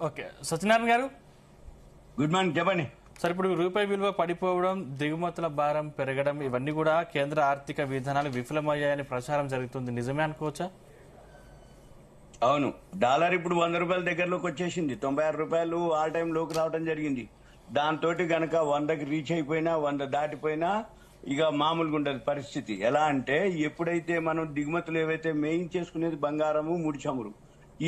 Okay, Satyanarayana గారు good morning. చెప్పండి sir. ఇప్పుడు రూపాయి విలువ పడిపోవడం, దిగుమతుల భారం పెరగడం, ఇవన్నీ కూడా కేంద్ర ఆర్థిక విధానాలు విఫలమయ్యాయని ప్రచారం జరుగుతుంది. నిజమే అనుకోవచ్చా? అవును, డాలర్ ఇప్పుడు 100 రూపాయల దగ్గరలోకి వచ్చేసింది. 96 రూపాయలు ఆల్ టైమ్ లోకి రావడం జరిగింది. దాంతో గనక 100కి రీచ్ అయిపోయినా, 100 దాటిపోయినా ఇక మామూలుగా ఉండదు పరిస్థితి. ఎలా అంటే ఎప్పుడైతే మనం దిగుమతులు ఏవైతే మెయిన్ చేసుకునేది బంగారము, ముడి చమురు,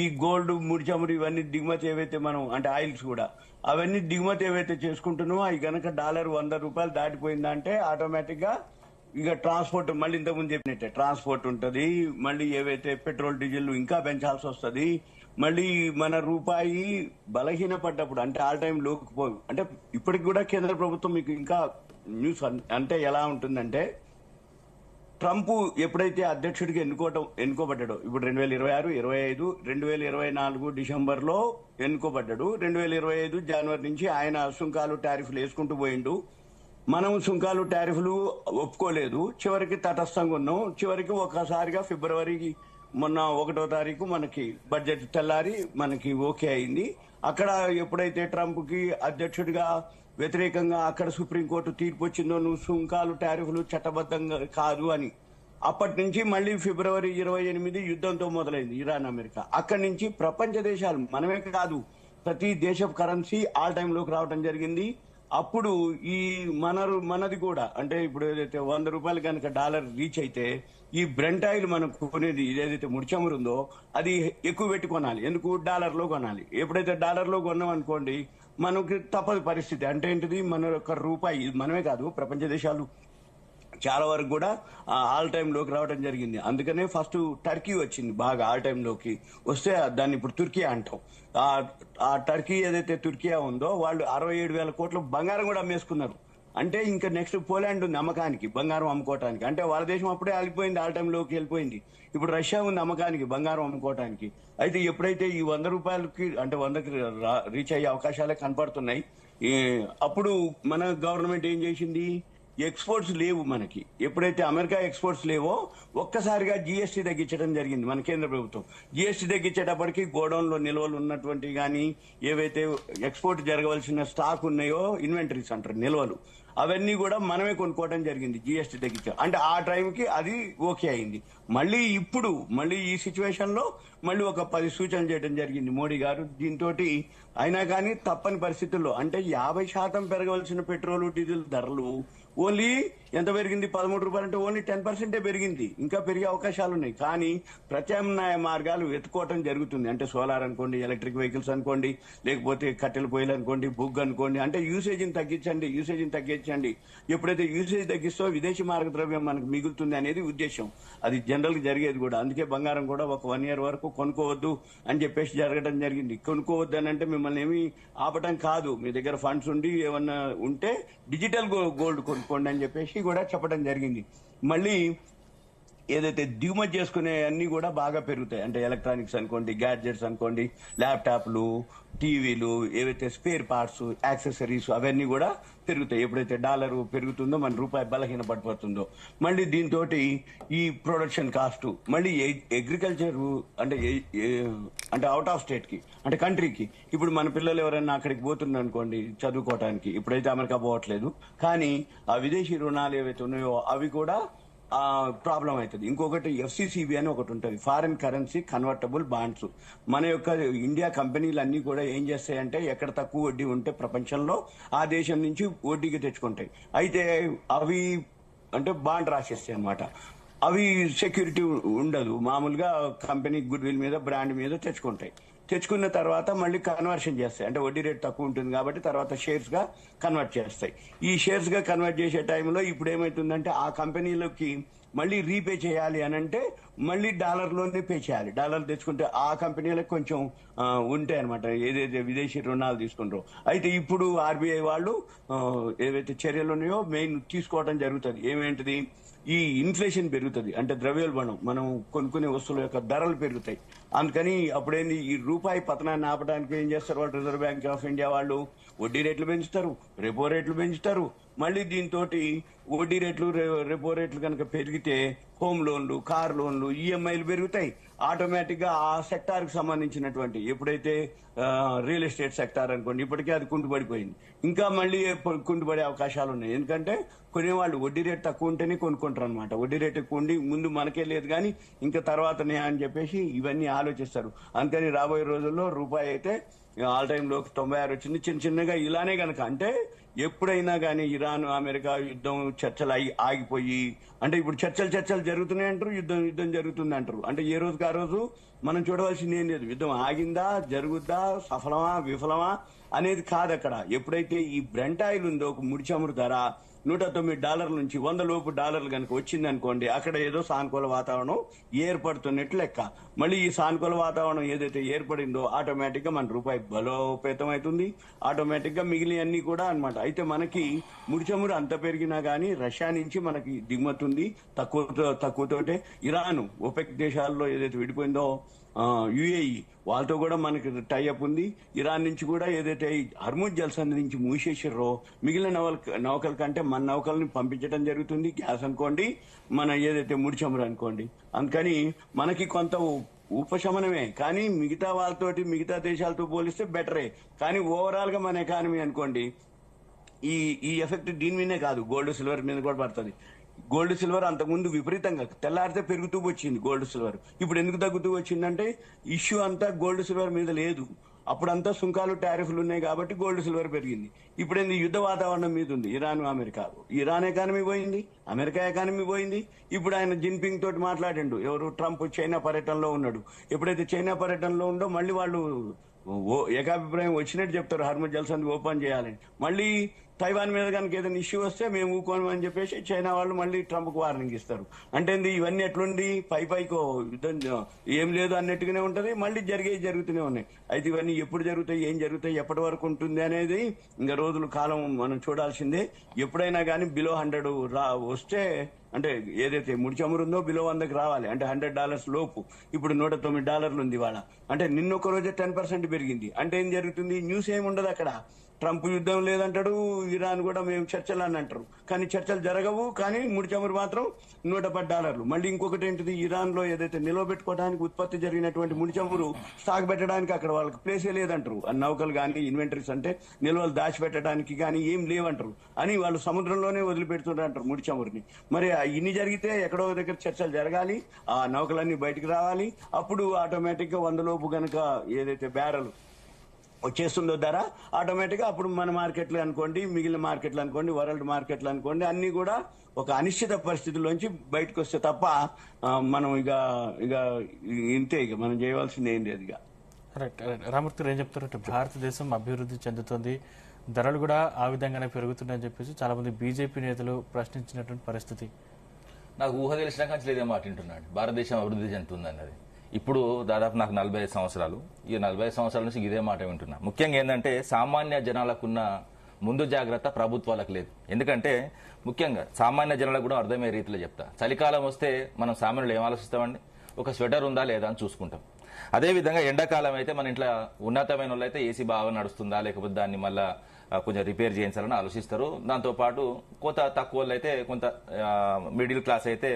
ఈ గోల్డ్, ముడి చమురు ఇవన్నీ దిగుమతి ఏవైతే మనం అంటే ఆయిల్స్ కూడా అవన్నీ దిగుమతి ఏవైతే చేసుకుంటున్నామో అవి గనక డాలర్ 100 రూపాయలు దాటిపోయిందంటే ఆటోమేటిక్ గా ఇక ట్రాన్స్పోర్ట్ మళ్ళీ ఇంతకుముందు చెప్పినట్టే ట్రాన్స్పోర్ట్ ఉంటది. మళ్ళీ ఏవైతే పెట్రోల్ డీజిల్ ఇంకా పెంచాల్సి వస్తుంది. మళ్ళీ మన రూపాయి బలహీన పడ్డప్పుడు అంటే ఆల్ టైం లోకి పోయి అంటే ఇప్పటికి కూడా కేంద్ర ప్రభుత్వం మీకు ఇంకా న్యూస్ అంటే ఎలా ఉంటుందంటే ట్రంప్ ఎప్పుడైతే అధ్యక్షుడికి ఎన్నుకోబడ్డాడో ఇప్పుడు 2026, 25, 2024 డిసెంబర్లో ఎన్నుకోబడ్డాడు. 2025 జనవరి నుంచి ఆయన సుంకాలు టారిఫ్లు వేసుకుంటూ పోయిండు. మనం సుంకాలు టారిఫ్లు ఒప్పుకోలేదు. చివరికి తటస్థంగా ఉన్నాం. చివరికి ఒకసారిగా ఫిబ్రవరికి మొన్న 1వ తారీఖు మనకి బడ్జెట్ తెల్లారి మనకి ఓకే అయింది. అక్కడ ఎప్పుడైతే ట్రంప్ కి అధ్యక్షుడిగా వ్యతిరేకంగా అక్కడ సుప్రీంకోర్టు తీర్పు వచ్చిందో నువ్వు సుంకాలు టారిఫ్లు చట్టబద్ధంగా కాదు అని, అప్పటి నుంచి మళ్ళీ ఫిబ్రవరి 28 యుద్ధంతో మొదలైంది ఇరాన్ అమెరికా. అక్కడి నుంచి ప్రపంచ దేశాలు మనమే కాదు ప్రతి దేశ కరెన్సీ ఆల్ టైమ్ లోకి రావడం జరిగింది. అప్పుడు ఈ మనది కూడా అంటే ఇప్పుడు ఏదైతే 100 రూపాయలు కనుక డాలర్ రీచ్ అయితే ఈ బ్రెంట్ ఆయిల్ మనం కొనేది ఏదైతే ముడిచమురు ఉందో అది ఎక్కువ పెట్టి కొనాలి. ఎందుకు? డాలర్ లో కొనాలి. ఎప్పుడైతే డాలర్ లో కొన్నాం అనుకోండి మనకి తప్పదు పరిస్థితి. అంటే ఏంటిది, మన యొక్క రూపాయి మనమే కాదు ప్రపంచ దేశాలు చాలా వరకు కూడా ఆల్ టైమ్ లోకి రావడం జరిగింది. అందుకనే ఫస్ట్ టర్కీ వచ్చింది బాగా ఆల్ టైమ్ లోకి వస్తే దాన్ని ఇప్పుడు తుర్కియా అంటాం. ఆ టర్కీ ఏదైతే తుర్కియా ఉందో వాళ్ళు 67,000 కోట్ల బంగారం కూడా అమ్మేసుకున్నారు. అంటే ఇంకా నెక్స్ట్ పోలాండ్ ఉంది అమ్మకానికి బంగారం అమ్ముకోవటానికి. అంటే వాళ్ళ దేశం అప్పుడే వెళ్ళిపోయింది, ఆల్ టైమ్ లోకి వెళ్ళిపోయింది. ఇప్పుడు రష్యా ఉంది అమ్మకానికి బంగారం అమ్ముకోవటానికి. అయితే ఎప్పుడైతే ఈ 100 రూపాయలకి అంటే 100కి రీచ్ అయ్యే అవకాశాలే కనపడుతున్నాయి. అప్పుడు మన గవర్నమెంట్ ఏం చేసింది, ఎక్స్పోర్ట్స్ లేవు మనకి. ఎప్పుడైతే అమెరికా ఎక్స్పోర్ట్స్ లేవో ఒక్కసారిగా జీఎస్టీ తగ్గించడం జరిగింది మన కేంద్ర ప్రభుత్వం. జీఎస్టీ తగ్గించేటప్పటికి గోడౌన్ లో నిల్వలు ఉన్నటువంటి కానీ ఏవైతే ఎక్స్పోర్ట్ జరగవలసిన స్టాక్ ఉన్నాయో ఇన్వెంటరీస్ అంటారు, నిల్వలు, అవన్నీ కూడా మనమే కొనుక్కోవడం జరిగింది జీఎస్టీ తగ్గించాం. అంటే ఆ టైంకి అది ఓకే అయింది. మళ్ళీ ఇప్పుడు మళ్ళీ ఈ సిచ్యువేషన్ లో మళ్ళీ ఒక 10 సూచనలు చేయడం జరిగింది మోడీ గారు. దీంతో అయినా కానీ తప్పని పరిస్థితుల్లో అంటే 50% పెరగవలసిన పెట్రోల్ డీజిల్ ధరలు ఓన్లీ ఎంత పెరిగింది, 13 రూపాయలు అంటే ఓన్లీ 10% పెరిగింది. ఇంకా పెరిగే అవకాశాలు ఉన్నాయి. కానీ ప్రత్యామ్నాయ మార్గాలు వెతుకోవటం జరుగుతుంది. అంటే సోలార్ అనుకోండి, ఎలక్ట్రిక్ వెహికల్స్ అనుకోండి, లేకపోతే కట్టెల పొయ్యిలు అనుకోండి, బుగ్ అనుకోండి. అంటే యూసేజ్ని తగ్గించండి. ఎప్పుడైతే యూసేజ్ తగ్గిస్తో విదేశీ మార్గ ద్రవ్యం మనకు మిగులుతుంది అనేది ఉద్దేశం. అది జనరల్ గా జరిగేది కూడా. అందుకే బంగారం కూడా ఒక 1 year వరకు కొనుక్కోవద్దు అని చెప్పేసి జరగడం జరిగింది. కొనుక్కోవద్దు అని అంటే మిమ్మల్ని ఏమి ఆపటం కాదు, మీ దగ్గర ఫండ్స్ ఉండి ఏమన్నా ఉంటే డిజిటల్ గోల్డ్ కొనుక్కోండి అని చెప్పేసి కూడా చెప్పడం జరిగింది. మళ్ళీ ఏదైతే దిగుమతి చేసుకునే అన్ని కూడా బాగా పెరుగుతాయి. అంటే ఎలక్ట్రానిక్స్ అనుకోండి, గ్యాడ్జెట్స్ అనుకోండి, ల్యాప్టాప్లు, టీవీలు, ఏవైతే స్పేర్ పార్ట్స్, యాక్సెసరీస్ అవన్నీ కూడా పెరుగుతాయి. ఎప్పుడైతే డాలర్ పెరుగుతుందో మన రూపాయి బలహీన పడిపోతుందో మళ్ళీ దీంతో ఈ ప్రొడక్షన్ కాస్ట్ మళ్ళీ అగ్రికల్చర్ అంటే అవుట్ ఆఫ్ స్టేట్ కి అంటే కంట్రీకి ఇప్పుడు మన పిల్లలు ఎవరైనా అక్కడికి పోతున్నారు అనుకోండి చదువుకోవటానికి, ఇప్పుడైతే అమెరికా పోవట్లేదు, కానీ ఆ విదేశీ రుణాలు ఏవైతే ఉన్నాయో అవి కూడా ప్రాబ్లం అవుతుంది. ఇంకొకటి FCCB అని ఒకటి ఉంటుంది, ఫారిన్ కరెన్సీ కన్వర్టబుల్ బాండ్స్. మన యొక్క ఇండియా కంపెనీలు అన్ని కూడా ఏం చేస్తాయంటే ఎక్కడ తక్కువ వడ్డీ ఉంటే ప్రపంచంలో ఆ దేశం నుంచి వడ్డీకి తెచ్చుకుంటాయి. అయితే అవి అంటే బాండ్ రాసేస్తాయి అనమాట. అవి సెక్యూరిటీ ఉండదు, మామూలుగా కంపెనీ గుడ్ విల్ మీద బ్రాండ్ మీద తెచ్చుకున్న తర్వాత మళ్ళీ కన్వర్షన్ చేస్తాయి. అంటే వడ్డీ రేట్ తక్కువ ఉంటుంది కాబట్టి తర్వాత షేర్స్ గా కన్వర్ట్ చేస్తాయి. ఈ షేర్స్ గా కన్వర్ట్ చేసే టైంలో ఇప్పుడు ఏమైతుందంటే ఆ కంపెనీలకి మళ్ళీ రీపే చేయాలి అని అంటే మళ్ళీ డాలర్లోనే పే చేయాలి. డాలర్ తెచ్చుకుంటే ఆ కంపెనీలకు కొంచెం ఉంటాయి అనమాట ఏదైతే విదేశీ రుణాలు తీసుకుంటారో. అయితే ఇప్పుడు RBI వాళ్ళు ఏవైతే చర్యలు ఉన్నాయో మెయిన్ తీసుకోవడం జరుగుతుంది. ఏమేంటిది, ఈ ఇన్ఫ్లేషన్ పెరుగుతుంది అంటే ద్రవ్యోల్బణం, మనం కొనుక్కునే వస్తువుల యొక్క ధరలు పెరుగుతాయి. అందుకని అప్పుడేంది ఈ రూపాయి పతనాన్ని ఆపడానికి ఏం చేస్తారు వాళ్ళు, రిజర్వ్ బ్యాంక్ ఆఫ్ ఇండియా వాళ్ళు వడ్డీ రేట్లు పెంచుతారు, రెపో రేట్లు పెంచుతారు. మళ్ళీ దీంతో వడ్డీ రేట్లు రెపో రేట్లు కనుక పెరిగితే హోమ్ లోన్లు, కార్ లోన్లు, ఈఎంఐలు పెరుగుతాయి. ఆటోమేటిక్ గా ఆ సెక్టార్ కి సంబంధించినటువంటి ఎప్పుడైతే రియల్ ఎస్టేట్ సెక్టార్ అనుకోండి, ఇప్పటికే అది కుంటుపడిపోయింది. ఇంకా మళ్ళీ కుంటుపడే అవకాశాలు ఉన్నాయి. ఎందుకంటే కొనేవాళ్ళు వడ్డీ రేట్ తక్కువ ఉంటేనే కొనుక్కుంటారు అనమాట. వడ్డీ రేట్ ఎక్కువ ఉండి ముందు మనకే లేదు కానీ ఇంకా తర్వాతనే అని చెప్పేసి ఇవన్నీ ఆలోచిస్తారు. అందుకని రాబోయే రోజుల్లో రూపాయి అయితే ఆల్ టైమ్ లోకి 96 వచ్చింది. చిన్న చిన్నగా ఇలానే గనక అంటే ఎప్పుడైనా కానీ ఇరాన్ అమెరికా యుద్ధం చర్చలు ఆగిపోయి, అంటే ఇప్పుడు చర్చలు జరుగుతున్నాయి అంటారు, యుద్ధం జరుగుతుంది అంటారు. అంటే ఏ రోజుకి ఆ రోజు మనం చూడవలసింది ఏం లేదు. యుద్ధం ఆగిందా, జరుగుద్దా, సఫలమా విఫలమా అనేది కాదు అక్కడ. ఎప్పుడైతే ఈ బ్రెంట్ ఆయిల్ ఉందో ఒక ముడి చమురు ధర $109 నుంచి $100 కనుక వచ్చింది అనుకోండి, అక్కడ ఏదో సానుకూల వాతావరణం ఏర్పడుతున్నట్లు లెక్క. మళ్ళీ ఈ సానుకూల వాతావరణం ఏదైతే ఏర్పడిందో ఆటోమేటిక్ గా మన రూపాయి బలోపేతం అవుతుంది. ఆటోమేటిక్ గా మిగిలిన అన్ని కూడా అన్నమాట. అయితే మనకి ముడి చమురు అంత పెరిగినా గానీ రష్యా నుంచి మనకి దిగుమతి ఉంది తక్కువతోటే. ఇరాన్ ఒపెక్ దేశాల్లో ఏదైతే విడిపోయిందో యుఏఈ వాళ్ళతో కూడా మనకి టైఅప్ ఉంది. ఇరాన్ నుంచి కూడా ఏదైతే హర్ముజ్ జలసంధి నుంచి మూసేసారో మిగిలిన నౌకల కంటే మన నౌకల్ని పంపించడం జరుగుతుంది. గ్యాస్ అనుకోండి, మన ఏదైతే ముడి చమురు అనుకోండి. అందుకని మనకి కొంత ఉపశమనమే, కానీ మిగతా వాళ్ళతోటి మిగతా దేశాలతో పోలిస్తే బెటరే. కానీ ఓవరాల్ గా మన ఎకానమీ అనుకోండి ఈ ఎఫెక్ట్ దీని మీదే కాదు, గోల్డ్ సిల్వర్ మీద కూడా పడుతుంది. గోల్డ్ సిల్వర్ అంతకుముందు విపరీతంగా తెల్లారితే పెరుగుతూ వచ్చింది గోల్డ్ సిల్వర్. ఇప్పుడు ఎందుకు తగ్గుతూ వచ్చిందంటే ఇష్యూ అంతా గోల్డ్ సిల్వర్ మీద లేదు. అప్పుడంతా సుంకాలు టారిఫ్లు ఉన్నాయి కాబట్టి గోల్డ్ సిల్వర్ పెరిగింది. ఇప్పుడు ఏంది యుద్ధ వాతావరణం మీద ఉంది. ఇరాన్ అమెరికా, ఇరాన్ ఎకానమీ పోయింది, అమెరికా ఎకానమీ పోయింది. ఇప్పుడు ఆయన జిన్పింగ్ తోటి మాట్లాడిండు. ఎవరు? ట్రంప్ చైనా పర్యటనలో ఉన్నాడు. ఎప్పుడైతే చైనా పర్యటనలో ఉండో మళ్ళీ వాళ్ళు ఏకాభిప్రాయం వచ్చినట్టు చెప్తారు, హర్ముజ్ జలసంధి ఓపెన్ చేయాలని. మళ్ళీ తైవాన్ మీద కనుక ఏదైనా ఇష్యూ వస్తే మేము ఊకోను అని చెప్పేసి చైనా వాళ్ళు మళ్ళీ ట్రంప్ కు వార్నింగ్ ఇస్తారు. అంటే ఇవన్నీ ఎట్లుండి పైకో యుద్ధం ఏం లేదు అన్నట్టుగానే ఉంటది. మళ్ళీ జరుగుతూనే ఉన్నాయి. అయితే ఇవన్నీ ఎప్పుడు జరుగుతాయి, ఏం జరుగుతాయి, ఎప్పటి వరకు ఉంటుంది అనేది ఇంకా రోజుల కాలం మనం చూడాల్సిందే. ఎప్పుడైనా కానీ బిలో 100 వస్తే, అంటే ఏదైతే ముడి చమురు ఉందో బిలో 100కి రావాలి. అంటే $100 లోపు. ఇప్పుడు $109 ఉంది ఇవాళ. అంటే నిన్నొక్క రోజే 10% పెరిగింది. అంటే ఏం జరుగుతుంది? న్యూస్ ఏమి ఉండదు అక్కడ. ట్రంప్ యుద్ధం లేదంటాడు, ఇరాన్ కూడా మేము చర్చలు అని అంటారు, కానీ చర్చలు జరగవు. కానీ ముడి చమురు మాత్రం $110. మళ్ళీ ఇంకొకటి ఏంటిది, ఇరాన్ లో ఏదైతే నిల్వ పెట్టుకోవడానికి ఉత్పత్తి జరిగినటువంటి ముడి చమురు స్టాక్ పెట్టడానికి అక్కడ వాళ్ళకి ప్లేసే లేదంటారు. నౌకలు కానీ ఇన్వెంటరీస్ అంటే నిల్వలు దాచిపెట్టడానికి కానీ ఏం లేవంటారు అని వాళ్ళు సముద్రంలోనే వదిలిపెడుతుంటారు ముడి చమురుని. మరి ఇన్ని జరిగితే ఎక్కడో దగ్గర చర్చలు జరగాలి, ఆ నౌకలన్నీ బయటకు రావాలి. అప్పుడు ఆటోమేటిక్ గా 100 లోపు గనక ఏదైతే బ్యారెల్ వచ్చేస్తుందో ధర ఆటోమేటిక్ గా అప్పుడు మన మార్కెట్లు అనుకోండి, మిగిలిన మార్కెట్లు అనుకోండి, వరల్డ్ మార్కెట్లు అనుకోండి, అన్ని కూడా ఒక అనిశ్చిత పరిస్థితుల్లోంచి బయటకు వస్తే తప్ప మనం ఇక ఇంతే, ఇక మనం చేయవలసింది ఏంటి అది. రైట్. రామూర్తి గారు ఏం చెప్తారంటే భారతదేశం అభివృద్ధి చెందుతుంది, ధరలు కూడా ఆ విధంగానే పెరుగుతున్నాయని చెప్పేసి చాలా మంది బీజేపీ నేతలు ప్రశ్నించినటువంటి పరిస్థితి. నాకు ఊహ తెలిసిన కంచెలు ఇదే మాట వింటున్నాడు, భారతదేశం అభివృద్ధి చెందుతుంది అన్నది. ఇప్పుడు దాదాపు నాకు 45 సంవత్సరాలు. ఈ 45 సంవత్సరాల నుంచి ఇదే మాట వింటున్నా. ముఖ్యంగా ఏంటంటే సామాన్య జనాలకున్న ముందు జాగ్రత్త ప్రభుత్వాలకు లేదు. ఎందుకంటే ముఖ్యంగా సామాన్య జనాలకు కూడా అర్థమయ్యే రీతిలో చెప్తా. చలికాలం వస్తే మనం సామాన్యులు ఏం ఆలోచిస్తామండి? ఒక స్వెటర్ ఉందా లేదా అని చూసుకుంటాం. అదేవిధంగా ఎండాకాలం అయితే మన ఇంట్లో ఉన్నతమైన వాళ్ళు అయితే ఏసీ బాగా నడుస్తుందా, లేకపోతే దాన్ని మళ్ళా కొంచెం రిపేర్ చేయించాలని ఆలోచిస్తారు. దాంతోపాటు కొంత తక్కువ వాళ్ళు అయితే, కొంత మిడిల్ క్లాస్ అయితే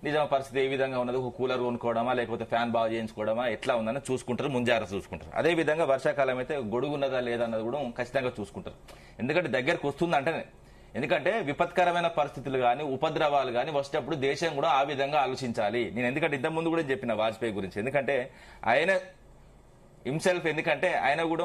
నిజాం పరిస్థితి ఏ విధంగా ఉన్నది, ఒక కూలర్ కొనుక్కోవడమా లేకపోతే ఫ్యాన్ బాగా చేయించుకోవడమా ఎట్లా ఉందని చూసుకుంటారు, ముంజాగ్రత్త చూసుకుంటారు. అదేవిధంగా వర్షాకాలం అయితే గొడుగు ఉన్నదా లేదా అన్నది కూడా ఖచ్చితంగా చూసుకుంటారు. ఎందుకంటే దగ్గరకు వస్తుంది అంటేనే. ఎందుకంటే విపత్కరమైన పరిస్థితులు కానీ ఉపద్రవాలు కానీ వచ్చేటప్పుడు దేశం కూడా ఆ విధంగా ఆలోచించాలి. నేను ఎందుకంటే ఇంతకు ముందు కూడా చెప్పిన వాజ్పేయి గురించి, ఎందుకంటే ఆయన హిమ్సెల్ఫ్, ఎందుకంటే ఆయన కూడా